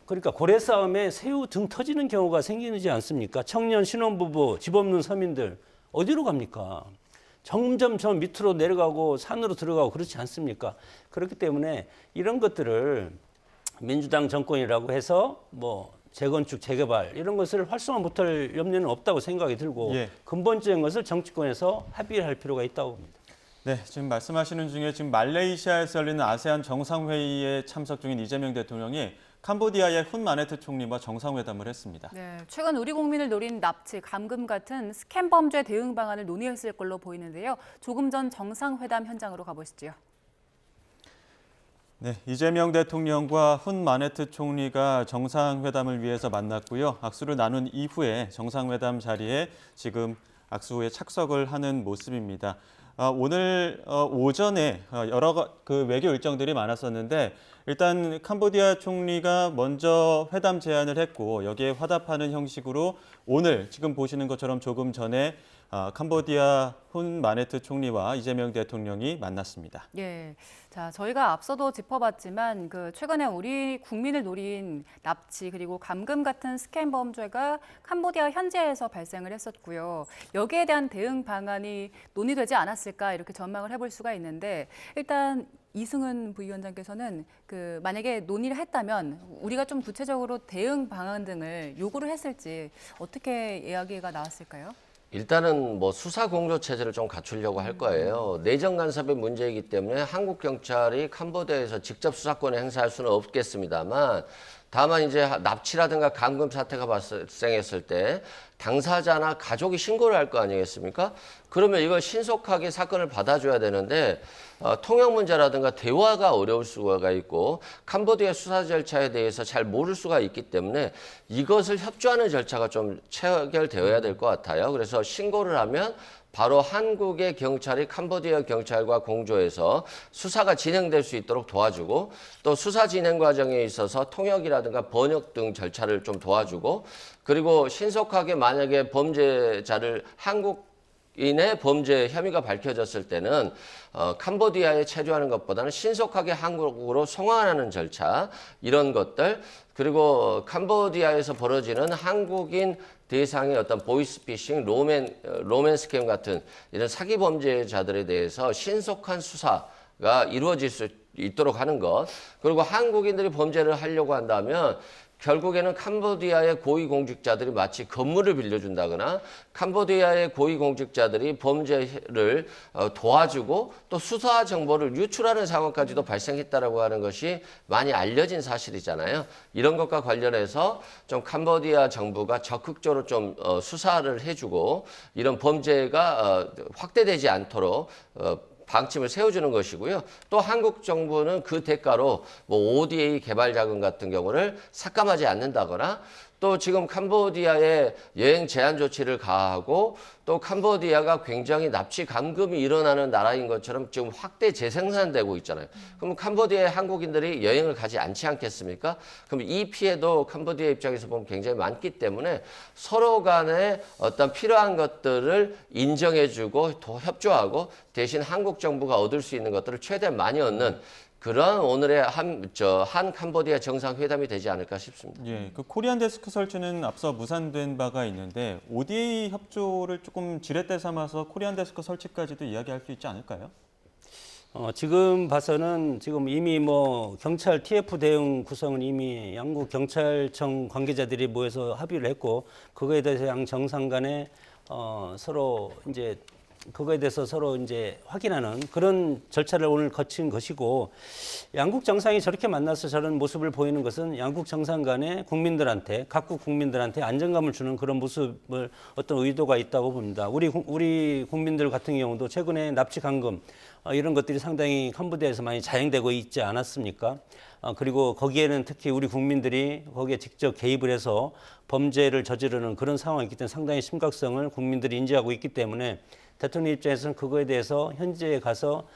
그러니까 고래 싸움에 새우 등 터지는 경우가 생기지 않습니까? 청년 신혼부부, 집 없는 서민들 어디로 갑니까? 점점 저 밑으로 내려가고 산으로 들어가고 그렇지 않습니까? 그렇기 때문에 이런 것들을 민주당 정권이라고 해서 뭐 재건축, 재개발 이런 것을 활성화 못할 염려는 없다고 생각이 들고
예.
근본적인 것을 정치권에서 합의를 할 필요가 있다고 봅니다.
네, 지금 말씀하시는 중에 지금 말레이시아에서 열리는 아세안 정상회의에 참석 중인 이재명 대통령이 캄보디아의 훈 마네트 총리와 정상회담을 했습니다.
네, 최근 우리 국민을 노린 납치, 감금 같은 스캔 범죄 대응 방안을 논의했을 걸로 보이는데요. 조금 전 정상회담 현장으로 가보시죠.
네, 이재명 대통령과 훈 마네트 총리가 정상회담을 위해서 만났고요. 악수를 나눈 이후에 정상회담 자리에 지금 악수에 착석을 하는 모습입니다. 오늘 오전에 여러 외교 일정들이 많았었는데 일단 캄보디아 총리가 먼저 회담 제안을 했고 여기에 화답하는 형식으로 오늘 지금 보시는 것처럼 조금 전에 캄보디아 훈 마네트 총리와 이재명 대통령이 만났습니다.
예, 자 저희가 앞서도 짚어봤지만 최근에 우리 국민을 노린 납치 그리고 감금 같은 스캔 범죄가 캄보디아 현지에서 발생을 했었고요. 여기에 대한 대응 방안이 논의되지 않았을까 이렇게 전망을 해볼 수가 있는데 일단 이승훈 부위원장께서는 만약에 논의를 했다면 우리가 좀 구체적으로 대응 방안 등을 요구를 했을지 어떻게 이야기가 나왔을까요?
일단은 뭐 수사 공조 체제를 좀 갖추려고 할 거예요. 내정 간섭의 문제이기 때문에 한국 경찰이 캄보디아에서 직접 수사권을 행사할 수는 없겠습니다만 다만 이제 납치라든가 감금 사태가 발생했을 때 당사자나 가족이 신고를 할 거 아니겠습니까? 그러면 이걸 신속하게 사건을 받아줘야 되는데 통역 문제라든가 대화가 어려울 수가 있고 캄보디아 수사 절차에 대해서 잘 모를 수가 있기 때문에 이것을 협조하는 절차가 좀 체결되어야 될 것 같아요. 그래서 신고를 하면 바로 한국의 경찰이 캄보디아 경찰과 공조해서 수사가 진행될 수 있도록 도와주고 또 수사 진행 과정에 있어서 통역이라든가 번역 등 절차를 좀 도와주고 그리고 신속하게 만약에 범죄자를 한국인의 범죄 혐의가 밝혀졌을 때는 캄보디아에 체류하는 것보다는 신속하게 한국으로 송환하는 절차 이런 것들 그리고 캄보디아에서 벌어지는 한국인 대상의 어떤 보이스피싱, 로맨 스캠 같은 이런 사기 범죄자들에 대해서 신속한 수사가 이루어질 수 있도록 하는 것. 그리고 한국인들이 범죄를 하려고 한다면 결국에는 캄보디아의 고위공직자들이 마치 건물을 빌려준다거나 캄보디아의 고위공직자들이 범죄를 도와주고 또 수사 정보를 유출하는 상황까지도 발생했다라고 하는 것이 많이 알려진 사실이잖아요. 이런 것과 관련해서 좀 캄보디아 정부가 적극적으로 좀 수사를 해주고 이런 범죄가 확대되지 않도록 방침을 세워주는 것이고요. 또 한국 정부는 그 대가로 뭐 ODA 개발 자금 같은 경우를 삭감하지 않는다거나 또 지금 캄보디아에 여행 제한 조치를 가하고 또 캄보디아가 굉장히 납치 감금이 일어나는 나라인 것처럼 지금 확대 재생산되고 있잖아요. 그럼 캄보디아에 한국인들이 여행을 가지 않지 않겠습니까? 그럼 이 피해도 캄보디아 입장에서 보면 굉장히 많기 때문에 서로 간에 어떤 필요한 것들을 인정해주고 더 협조하고 대신 한국 정부가 얻을 수 있는 것들을 최대한 많이 얻는 그런 오늘의 한 캄보디아 정상회담이 되지 않을까 싶습니다.
예, 코리안 데스크 설치는 앞서 무산된 바가 있는데 ODA 협조를 조금 지렛대 삼아서 코리안 데스크 설치까지도 이야기할 수 있지 않을까요?
지금 봐서는 지금 이미 뭐 경찰 TF 대응 구성은 이미 양국 경찰청 관계자들이 모여서 합의를 했고 그거에 대해서 양 정상 간에 서로 이제 그거에 대해서 서로 이제 확인하는 그런 절차를 오늘 거친 것이고 양국 정상이 저렇게 만나서 저런 모습을 보이는 것은 양국 정상 간에 국민들한테 각국 국민들한테 안정감을 주는 그런 모습을 어떤 의도가 있다고 봅니다. 우리 국민들 같은 경우도 최근에 납치 감금 이런 것들이 상당히 캄보디아에서 많이 자행되고 있지 않았습니까? 그리고 거기에는 특히 우리 국민들이 거기에 직접 개입을 해서 범죄를 저지르는 그런 상황이 있기 때문에 상당히 심각성을 국민들이 인지하고 있기 때문에 대통령 입장에서는 그거에 대해서 현지에 가서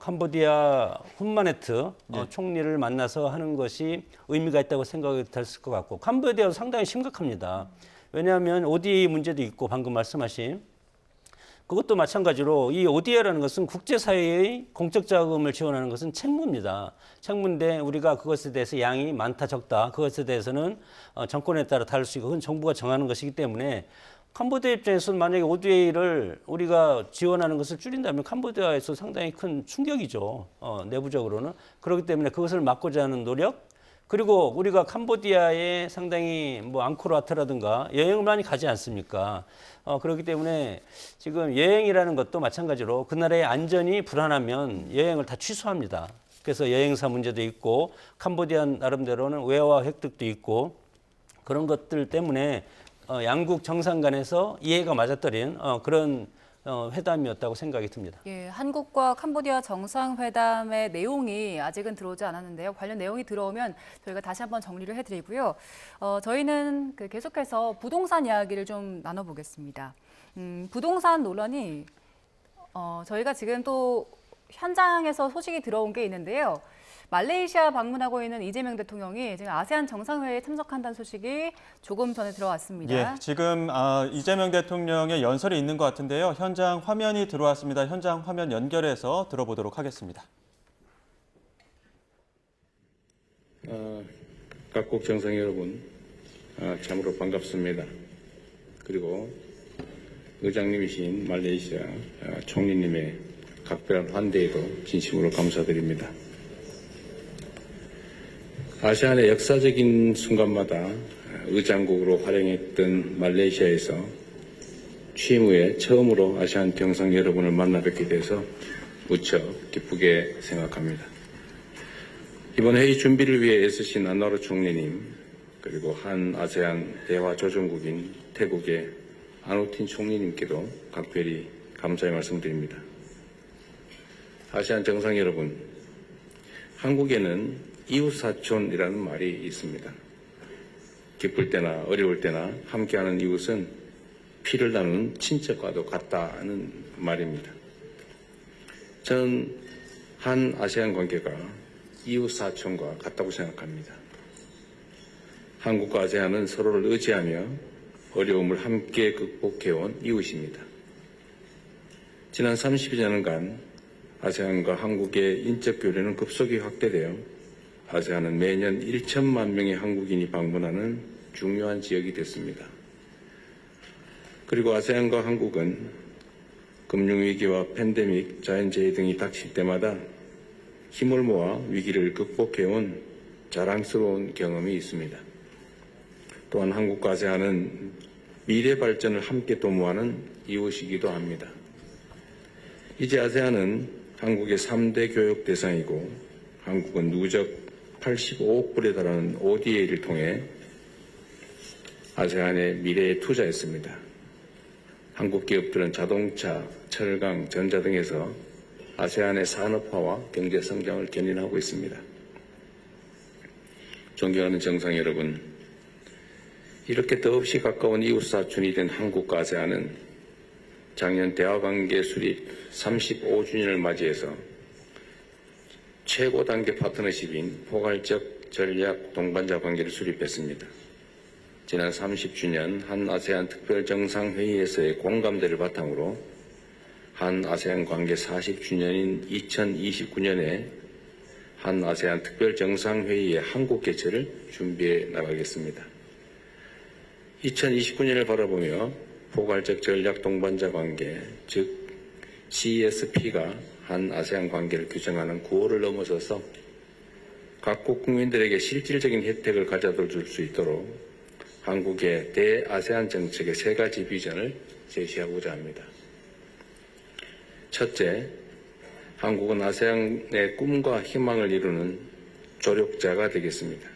캄보디아 훈 마네트 총리를 만나서 하는 것이 의미가 있다고 생각이 됐을 것 같고 캄보디아도 상당히 심각합니다. 왜냐하면 ODA 문제도 있고 방금 말씀하신 그것도 마찬가지로 이 ODA라는 것은 국제사회의 공적 자금을 지원하는 것은 책무입니다. 책무인데 우리가 그것에 대해서 양이 많다 적다 그것에 대해서는 정권에 따라 다를 수 있고 그건 정부가 정하는 것이기 때문에 캄보디아 입장에서는 만약에 ODA를 우리가 지원하는 것을 줄인다면 캄보디아에서 상당히 큰 충격이죠. 내부적으로는. 그렇기 때문에 그것을 막고자 하는 노력 그리고 우리가 캄보디아에 상당히 뭐 앙코르와트라든가 여행을 많이 가지 않습니까? 그렇기 때문에 지금 여행이라는 것도 마찬가지로 그 나라의 안전이 불안하면 여행을 다 취소합니다. 그래서 여행사 문제도 있고 캄보디아 나름대로는 외화 획득도 있고 그런 것들 때문에 양국 정상 간에서 이해가 맞아떨린 그런 회담이었다고 생각이 듭니다.
예, 한국과 캄보디아 정상회담의 내용이 아직은 들어오지 않았는데요. 관련 내용이 들어오면 저희가 다시 한번 정리를 해드리고요. 저희는 계속해서 부동산 이야기를 좀 나눠보겠습니다. 부동산 논란이 저희가 지금 또 현장에서 소식이 들어온 게 있는데요. 말레이시아 방문하고 있는 이재명 대통령이 지금 아세안 정상회의에 참석한다는 소식이 조금 전에 들어왔습니다.
예, 지금 이재명 대통령의 연설이 있는 것 같은데요. 현장 화면이 들어왔습니다. 현장 화면 연결해서 들어보도록 하겠습니다.
각국 정상 여러분, 참으로 반갑습니다. 그리고 의장님이신 말레이시아 총리님의 각별한 환대에도 진심으로 감사드립니다. 아세안의 역사적인 순간마다 의장국으로 활용했던 말레이시아에서 취임 후에 처음으로 아세안 정상 여러분을 만나 뵙게 돼서 무척 기쁘게 생각합니다. 이번 회의 준비를 위해 애쓰신 안나로 총리님, 그리고 한 아세안 대화 조정국인 태국의 아누틴 총리님께도 각별히 감사의 말씀드립니다. 아세안 정상 여러분, 한국에는 이웃사촌이라는 말이 있습니다. 기쁠 때나 어려울 때나 함께하는 이웃은 피를 나누는 친척과도 같다는 말입니다. 저는 한 아세안 관계가 이웃사촌과 같다고 생각합니다. 한국과 아세안은 서로를 의지하며 어려움을 함께 극복해온 이웃입니다. 지난 30여년간 아세안과 한국의 인적 교류는 급속히 확대되어 아세안은 매년 1천만 명의 한국인이 방문하는 중요한 지역이 됐습니다. 그리고 아세안과 한국은 금융위기와 팬데믹, 자연재해 등이 닥칠 때마다 힘을 모아 위기를 극복해온 자랑스러운 경험이 있습니다. 또한 한국과 아세안은 미래 발전을 함께 도모하는 이웃이기도 합니다. 이제 아세안은 한국의 3대 교역 대상이고 한국은 누적 85억 불에 달하는 ODA를 통해 아세안의 미래에 투자했습니다. 한국 기업들은 자동차, 철강, 전자 등에서 아세안의 산업화와 경제 성장을 견인하고 있습니다. 존경하는 정상 여러분, 이렇게 더없이 가까운 이웃사촌이 된 한국과 아세안은 작년 대화관계 수립 35주년을 맞이해서 최고 단계 파트너십인 포괄적 전략 동반자 관계를 수립했습니다. 지난 30주년 한 아세안 특별정상회의에서의 공감대를 바탕으로 한 아세안 관계 40주년인 2029년에 한 아세안 특별정상회의의 한국 개최를 준비해 나가겠습니다. 2029년을 바라보며 포괄적 전략 동반자 관계, 즉 CSP가 한 아세안 관계를 규정하는 구호를 넘어서서 각국 국민들에게 실질적인 혜택을 가져다 줄 수 있도록 한국의 대아세안 정책의 3가지 비전을 제시하고자 합니다. 첫째, 한국은 아세안의 꿈과 희망을 이루는 조력자가 되겠습니다.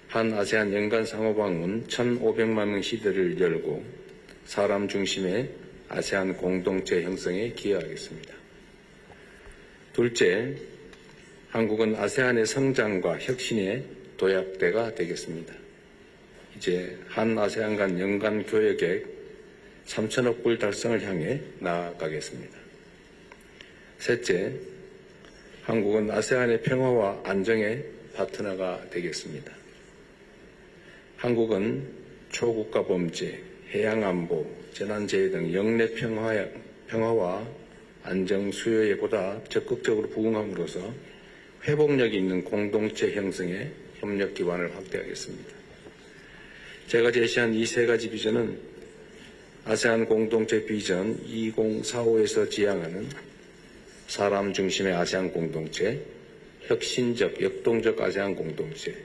한 아세안 연간 상호방문 1,500만 명 시대를 열고 사람 중심의 아세안 공동체 형성에 기여하겠습니다. 둘째, 한국은 아세안의 성장과 혁신의 도약대가 되겠습니다. 이제 한 아세안 간 연간 교역액 3천억 불 달성을 향해 나아가겠습니다. 셋째, 한국은 아세안의 평화와 안정의 파트너가 되겠습니다. 한국은 초국가 범죄, 해양안보, 재난재해 등 영내 평화와 안정 수요에 보다 적극적으로 부응함으로써 회복력 있는 공동체 형성에 협력 기반을 확대하겠습니다. 제가 제시한 이 세 가지 비전은 아세안 공동체 비전 2045에서 지향하는 사람 중심의 아세안 공동체, 혁신적, 역동적 아세안 공동체,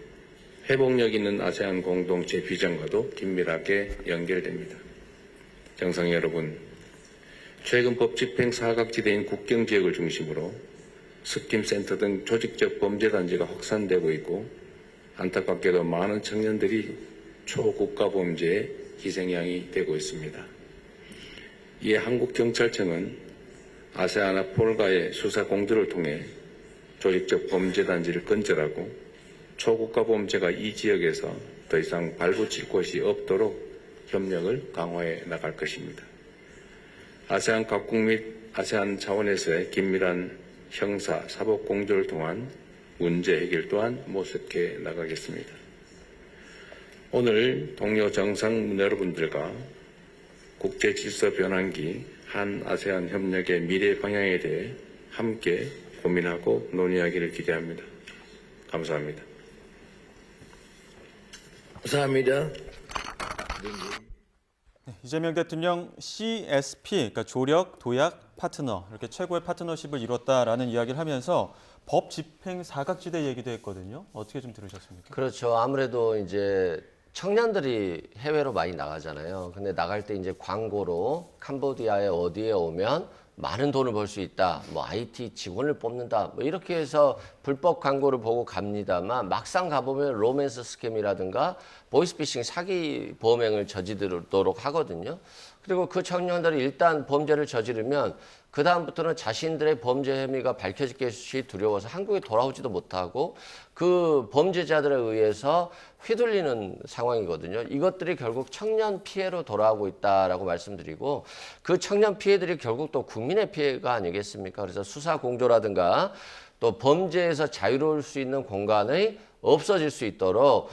회복력 있는 아세안 공동체 비전과도 긴밀하게 연결됩니다. 정상 여러분, 최근 법 집행 사각지대인 국경지역을 중심으로 스킴센터 등 조직적 범죄단지가 확산되고 있고 안타깝게도 많은 청년들이 초국가 범죄의 희생양이 되고 있습니다. 이에 한국경찰청은 아세아나 폴가의 수사 공조를 통해 조직적 범죄단지를 건절하고 초국가 범죄가 이 지역에서 더 이상 발붙일 곳이 없도록 협력을 강화해 나갈 것입니다. 아세안 각국 및 아세안 차원에서의 긴밀한 형사, 사법 공조를 통한 문제 해결 또한 모색해 나가겠습니다. 오늘 동료 정상 여러분들과 국제 질서 변환기 한 아세안 협력의 미래 방향에 대해 함께 고민하고 논의하기를 기대합니다. 감사합니다.
감사합니다.
이재명 대통령 CSP, 그러니까 조력, 도약, 파트너 이렇게 최고의 파트너십을 이뤘다라는 이야기를 하면서 법 집행 사각지대 얘기도 했거든요. 어떻게 좀 들으셨습니까?
그렇죠. 아무래도 이제 청년들이 해외로 많이 나가잖아요. 근데 나갈 때 이제 광고로 캄보디아에 어디에 오면 많은 돈을 벌 수 있다. 뭐 IT 직원을 뽑는다. 뭐 이렇게 해서 불법 광고를 보고 갑니다만 막상 가보면 로맨스 스캠이라든가 보이스피싱 사기 범행을 저지르도록 하거든요. 그리고 그 청년들이 일단 범죄를 저지르면 그 다음부터는 자신들의 범죄 혐의가 밝혀질 것이 두려워서 한국에 돌아오지도 못하고 그 범죄자들에 의해서 휘둘리는 상황이거든요. 이것들이 결국 청년 피해로 돌아오고 있다라고 말씀드리고 그 청년 피해들이 결국 또 국민의 피해가 아니겠습니까? 그래서 수사 공조라든가 또 범죄에서 자유로울 수 있는 공간이 없어질 수 있도록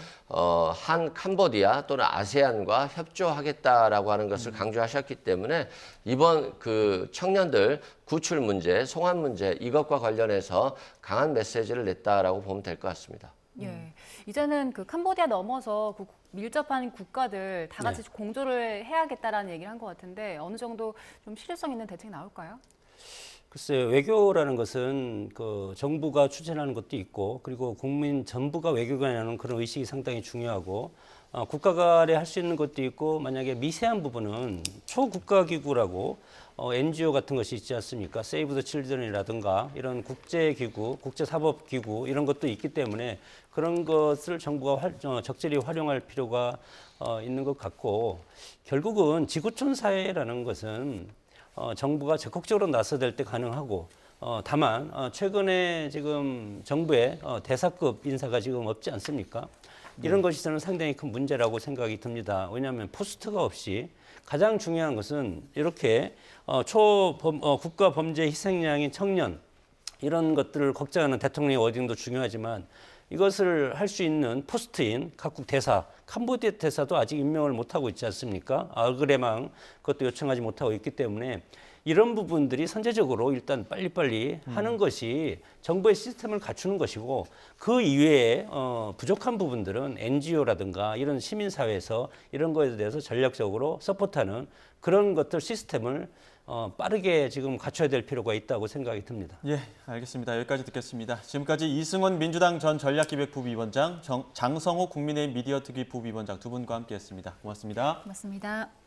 한 캄보디아 또는 아세안과 협조하겠다라고 하는 것을 강조하셨기 때문에 이번 그 청년들 구출 문제, 송환 문제 이것과 관련해서 강한 메시지를 냈다라고 보면 될 것 같습니다.
예, 이제는 그 캄보디아 넘어서 그 밀접한 국가들 다 같이 공조를 해야겠다라는 얘기를 한 것 같은데 어느 정도 좀 실효성 있는 대책이 나올까요?
글쎄요, 외교라는 것은 그 정부가 추진하는 것도 있고 그리고 국민 전부가 외교관이라는 그런 의식이 상당히 중요하고 국가 간에 할 수 있는 것도 있고 만약에 미세한 부분은 초국가기구라고 NGO 같은 것이 있지 않습니까? 세이브 더 칠드런이라든가 이런 국제기구, 국제사법기구 이런 것도 있기 때문에 그런 것을 정부가 적절히 활용할 필요가 있는 것 같고 결국은 지구촌 사회라는 것은 정부가 적극적으로 나서될 때 가능하고 다만 최근에 지금 정부의 대사급 인사가 지금 없지 않습니까? 이런 것이 저는 상당히 큰 문제라고 생각이 듭니다. 왜냐하면 포스트가 없이 가장 중요한 것은 이렇게 국가 범죄 희생양인 청년 이런 것들을 걱정하는 대통령의 워딩도 중요하지만 이것을 할 수 있는 포스트인 각국 대사, 캄보디아 대사도 아직 임명을 못하고 있지 않습니까? 얼그레망 그것도 요청하지 못하고 있기 때문에 이런 부분들이 선제적으로 일단 빨리빨리 하는 것이 정부의 시스템을 갖추는 것이고 그 이외에 부족한 부분들은 NGO라든가 이런 시민사회에서 이런 거에 대해서 전략적으로 서포트하는 그런 것들 시스템을 빠르게 지금 갖춰야 될 필요가 있다고 생각이 듭니다.
예, 알겠습니다. 여기까지 듣겠습니다. 지금까지 이승원 민주당 전 전략기획부위원장, 장성호 국민의힘 미디어특위 부위원장 두 분과 함께했습니다. 고맙습니다.
고맙습니다.